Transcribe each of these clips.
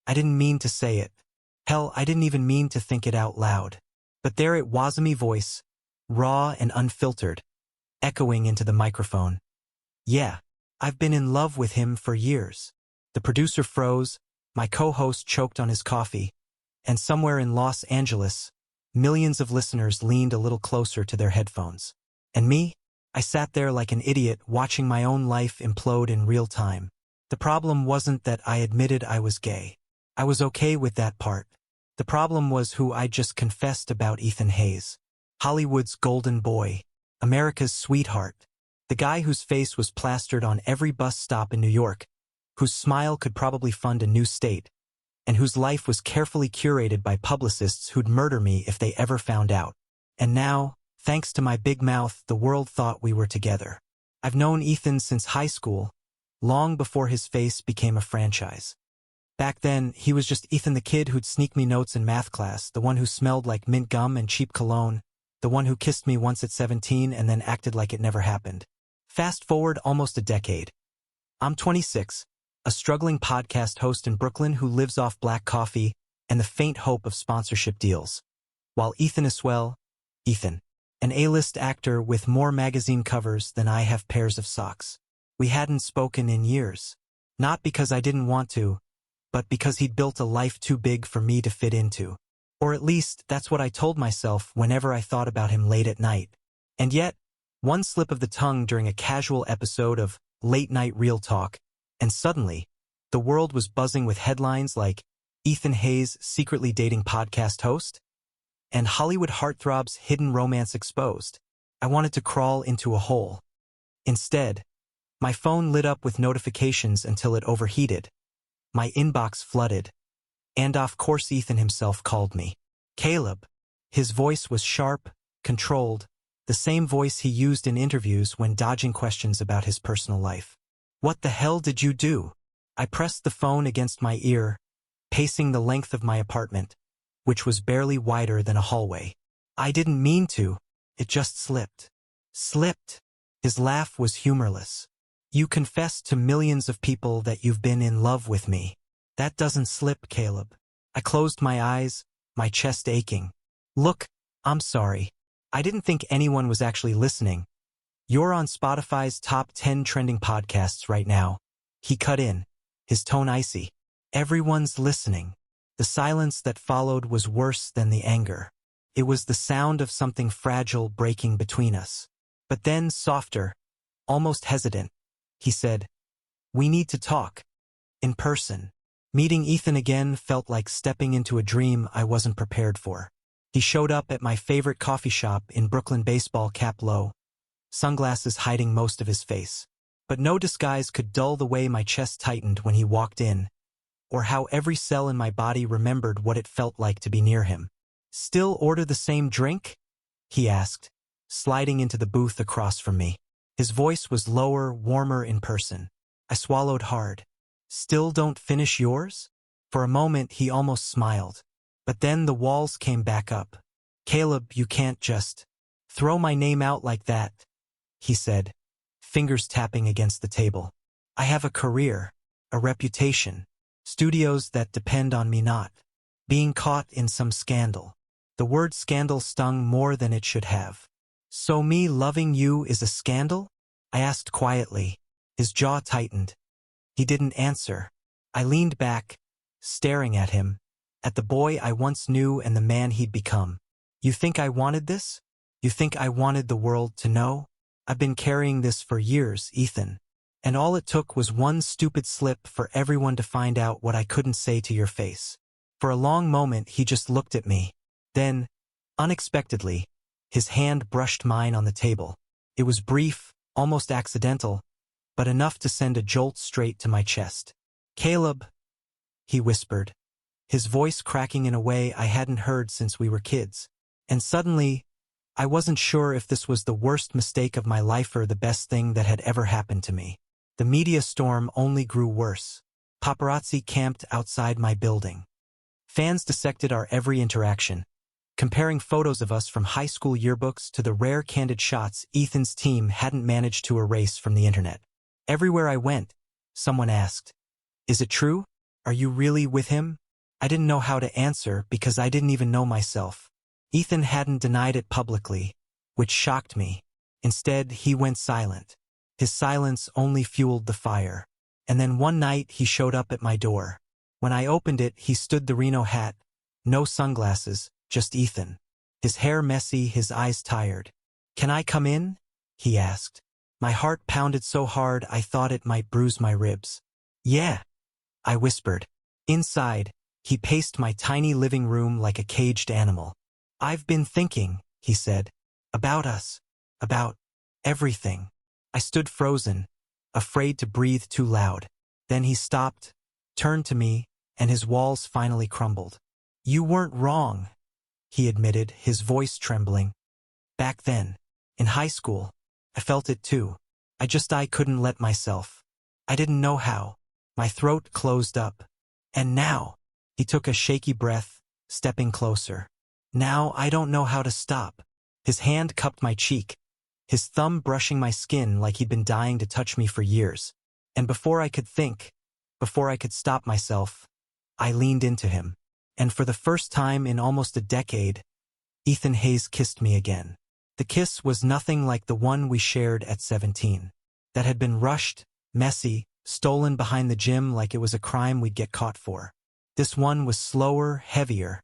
I didn't mean to say it. Hell, I didn't even mean to think it out loud. But there it was, me voice, raw and unfiltered, echoing into the microphone. Yeah, I've been in love with him for years. The producer froze, my co-host choked on his coffee, and somewhere in Los Angeles, millions of listeners leaned a little closer to their headphones. And me? I sat there like an idiot watching my own life implode in real time. The problem wasn't that I admitted I was gay. I was okay with that part. The problem was who I just confessed about Ethan Hayes. Hollywood's golden boy. America's sweetheart. The guy whose face was plastered on every bus stop in New York, whose smile could probably fund a new state, and whose life was carefully curated by publicists who'd murder me if they ever found out. And now, thanks to my big mouth, the world thought we were together. I've known Ethan since high school, long before his face became a franchise. Back then, he was just Ethan, the kid who'd sneak me notes in math class, the one who smelled like mint gum and cheap cologne, the one who kissed me once at 17 and then acted like it never happened. Fast forward almost a decade. I'm 26, a struggling podcast host in Brooklyn who lives off black coffee and the faint hope of sponsorship deals. While Ethan is Ethan, an A-list actor with more magazine covers than I have pairs of socks. We hadn't spoken in years. Not because I didn't want to, but because he'd built a life too big for me to fit into. Or at least, that's what I told myself whenever I thought about him late at night. And yet, one slip of the tongue during a casual episode of Late Night Real Talk, and suddenly, the world was buzzing with headlines like Ethan Hayes secretly dating podcast host, and Hollywood heartthrob's hidden romance exposed. I wanted to crawl into a hole. Instead, my phone lit up with notifications until it overheated. My inbox flooded. And of course Ethan himself called me. Caleb. His voice was sharp, controlled, the same voice he used in interviews when dodging questions about his personal life. What the hell did you do? I pressed the phone against my ear, pacing the length of my apartment, which was barely wider than a hallway. I didn't mean to. It just slipped. Slipped. His laugh was humorless. You confessed to millions of people that you've been in love with me. That doesn't slip, Caleb. I closed my eyes, my chest aching. Look, I'm sorry. I didn't think anyone was actually listening. You're on Spotify's top 10 trending podcasts right now. He cut in, his tone icy. Everyone's listening. The silence that followed was worse than the anger. It was the sound of something fragile breaking between us. But then, softer, almost hesitant, he said, "We need to talk. In person." Meeting Ethan again felt like stepping into a dream I wasn't prepared for. He showed up at my favorite coffee shop in Brooklyn, baseball cap low, sunglasses hiding most of his face. But no disguise could dull the way my chest tightened when he walked in, or how every cell in my body remembered what it felt like to be near him. "Still order the same drink?" he asked, sliding into the booth across from me. His voice was lower, warmer in person. I swallowed hard. "Still don't finish yours?" For a moment he almost smiled. But then the walls came back up. "Caleb, you can't just throw my name out like that," he said, fingers tapping against the table. "I have a career, a reputation, studios that depend on me not being caught in some scandal." The word scandal stung more than it should have. "So me loving you is a scandal?" I asked quietly. His jaw tightened. He didn't answer. I leaned back, staring at him, at the boy I once knew and the man he'd become. "You think I wanted this? You think I wanted the world to know? I've been carrying this for years, Ethan. And all it took was one stupid slip for everyone to find out what I couldn't say to your face." For a long moment he just looked at me. Then, unexpectedly, his hand brushed mine on the table. It was brief, almost accidental, but enough to send a jolt straight to my chest. "Caleb," he whispered, his voice cracking in a way I hadn't heard since we were kids. And suddenly, I wasn't sure if this was the worst mistake of my life or the best thing that had ever happened to me. The media storm only grew worse. Paparazzi camped outside my building. Fans dissected our every interaction, comparing photos of us from high school yearbooks to the rare candid shots Ethan's team hadn't managed to erase from the internet. Everywhere I went, someone asked, "Is it true? Are you really with him? I didn't know how to answer because I didn't even know myself. Ethan hadn't denied it publicly, which shocked me. Instead, he went silent. His silence only fueled the fire. And then one night he showed up at my door. When I opened it, he stood the Reno hat, no sunglasses, just Ethan. His hair messy, his eyes tired. "Can I come in?" he asked. My heart pounded so hard I thought it might bruise my ribs. "Yeah," I whispered. Inside, he paced my tiny living room like a caged animal. "I've been thinking," he said, "about us, about everything." I stood frozen, afraid to breathe too loud. Then he stopped, turned to me, and his walls finally crumbled. "You weren't wrong," he admitted, his voice trembling. "Back then, in high school, I felt it too. I couldn't let myself. I didn't know how. My throat closed up. And now," he took a shaky breath, stepping closer. "Now I don't know how to stop." His hand cupped my cheek, his thumb brushing my skin like he'd been dying to touch me for years. And before I could think, before I could stop myself, I leaned into him. And for the first time in almost a decade, Ethan Hayes kissed me again. The kiss was nothing like the one we shared at 17. That had been rushed, messy, stolen behind the gym like it was a crime we'd get caught for. This one was slower, heavier,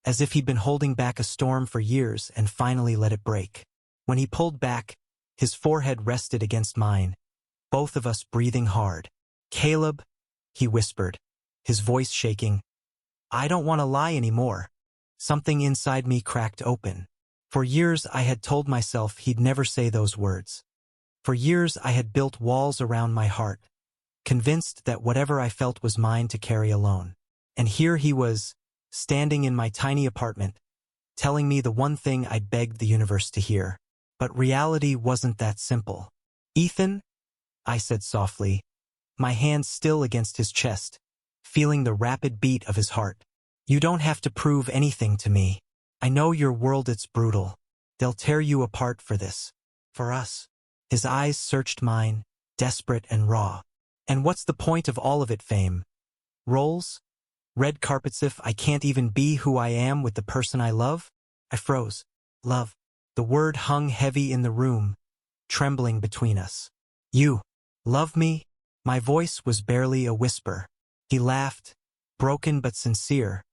as if he'd been holding back a storm for years and finally let it break. When he pulled back, his forehead rested against mine, both of us breathing hard. "Caleb," he whispered, his voice shaking, "I don't want to lie anymore." Something inside me cracked open. For years I had told myself he'd never say those words. For years I had built walls around my heart, convinced that whatever I felt was mine to carry alone. And here he was, standing in my tiny apartment, telling me the one thing I'd begged the universe to hear. But reality wasn't that simple. "Ethan," I said softly, my hand still against his chest, feeling the rapid beat of his heart. "You don't have to prove anything to me. I know your world, it's brutal. They'll tear you apart for this. For us." His eyes searched mine, desperate and raw. "And what's the point of all of it, fame? Roles? Red carpets if I can't even be who I am with the person I love?" I froze. Love. The word hung heavy in the room, trembling between us. "You love me?" My voice was barely a whisper. He laughed, broken but sincere,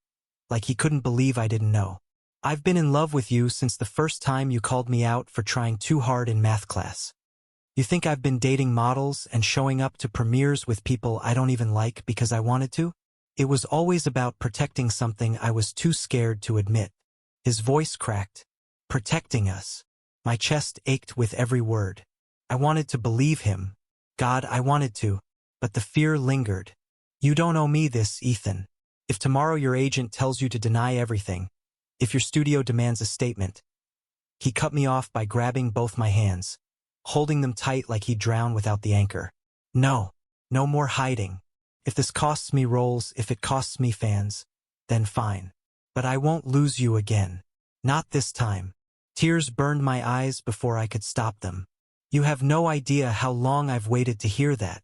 like he couldn't believe I didn't know. "I've been in love with you since the first time you called me out for trying too hard in math class. You think I've been dating models and showing up to premieres with people I don't even like because I wanted to? It was always about protecting something I was too scared to admit." His voice cracked. "Protecting us." My chest ached with every word. I wanted to believe him. God, I wanted to. But the fear lingered. "You don't owe me this, Ethan. If tomorrow your agent tells you to deny everything, if your studio demands a statement." He cut me off by grabbing both my hands, holding them tight like he'd drown without the anchor. "No, no more hiding. If this costs me roles, if it costs me fans, then fine. But I won't lose you again. Not this time." Tears burned my eyes before I could stop them. "You have no idea how long I've waited to hear that."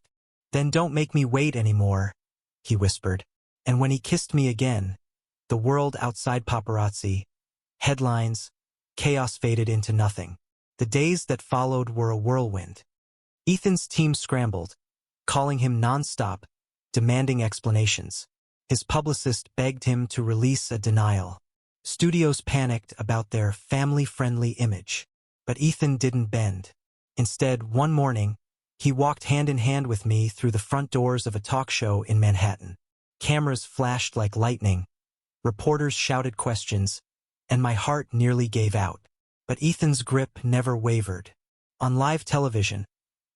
"Then don't make me wait anymore," he whispered. And when he kissed me again, the world outside paparazzi, headlines, chaos faded into nothing. The days that followed were a whirlwind. Ethan's team scrambled, calling him nonstop, demanding explanations. His publicist begged him to release a denial. Studios panicked about their family-friendly image. But Ethan didn't bend. Instead, one morning, he walked hand in hand with me through the front doors of a talk show in Manhattan. Cameras flashed like lightning, reporters shouted questions, and my heart nearly gave out. But Ethan's grip never wavered. On live television,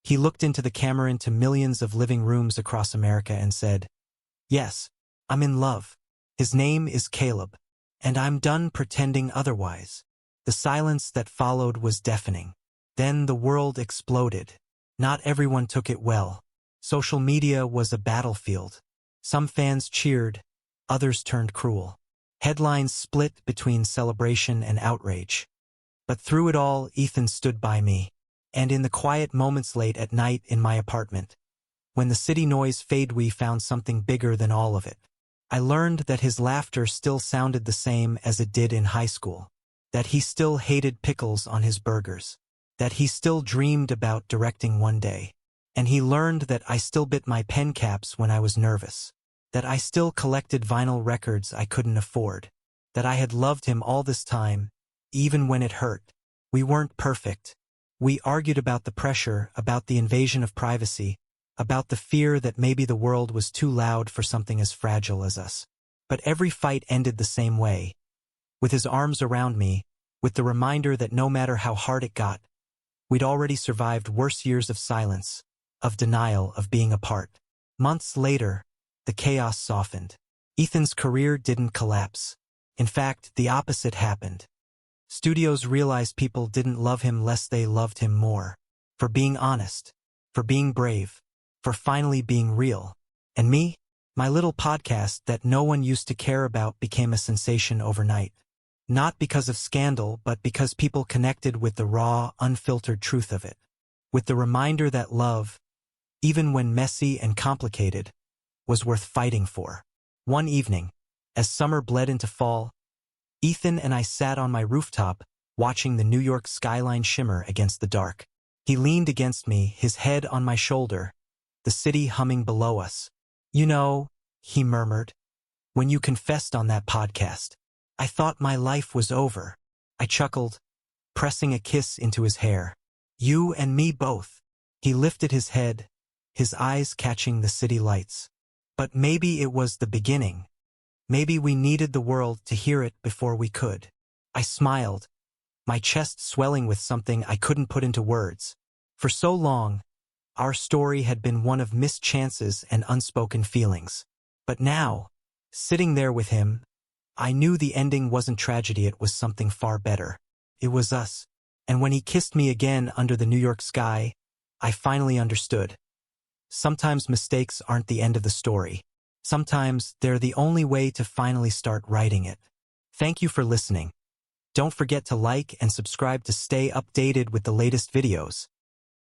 he looked into the camera into millions of living rooms across America and said, "Yes, I'm in love. His name is Caleb, and I'm done pretending otherwise." The silence that followed was deafening. Then the world exploded. Not everyone took it well. Social media was a battlefield. Some fans cheered, others turned cruel. Headlines split between celebration and outrage. But through it all, Ethan stood by me. And in the quiet moments late at night in my apartment, When the city noise faded, we found something bigger than all of it. I learned that his laughter still sounded the same as it did in high school, that he still hated pickles on his burgers, that he still dreamed about directing one day, and he learned that I still bit my pen caps when I was nervous, that I still collected vinyl records I couldn't afford, that I had loved him all this time, even when it hurt. We weren't perfect. We argued about the pressure, about the invasion of privacy, about the fear that maybe the world was too loud for something as fragile as us. But every fight ended the same way, with his arms around me, with the reminder that no matter how hard it got, we'd already survived worse years of silence, of denial, of being apart. Months later, the chaos softened. Ethan's career didn't collapse. In fact, the opposite happened. Studios realized people didn't love him less, they loved him more. For being honest, for being brave, for finally being real. And me, my little podcast that no one used to care about, became a sensation overnight. Not because of scandal, but because people connected with the raw, unfiltered truth of it. With the reminder that love, even when messy and complicated, was worth fighting for. One evening, as summer bled into fall, Ethan and I sat on my rooftop, watching the New York skyline shimmer against the dark. He leaned against me, his head on my shoulder, the city humming below us. "You know," he murmured, "when you confessed on that podcast, I thought my life was over." I chuckled, pressing a kiss into his hair. "You and me both." He lifted his head, his eyes catching the city lights. "But maybe it was the beginning. Maybe we needed the world to hear it before we could." I smiled, my chest swelling with something I couldn't put into words. For so long, our story had been one of missed chances and unspoken feelings. But now, sitting there with him, I knew the ending wasn't tragedy, it was something far better. It was us. And when he kissed me again under the New York sky, I finally understood. Sometimes mistakes aren't the end of the story. Sometimes they're the only way to finally start writing it. Thank you for listening. Don't forget to like and subscribe to stay updated with the latest videos.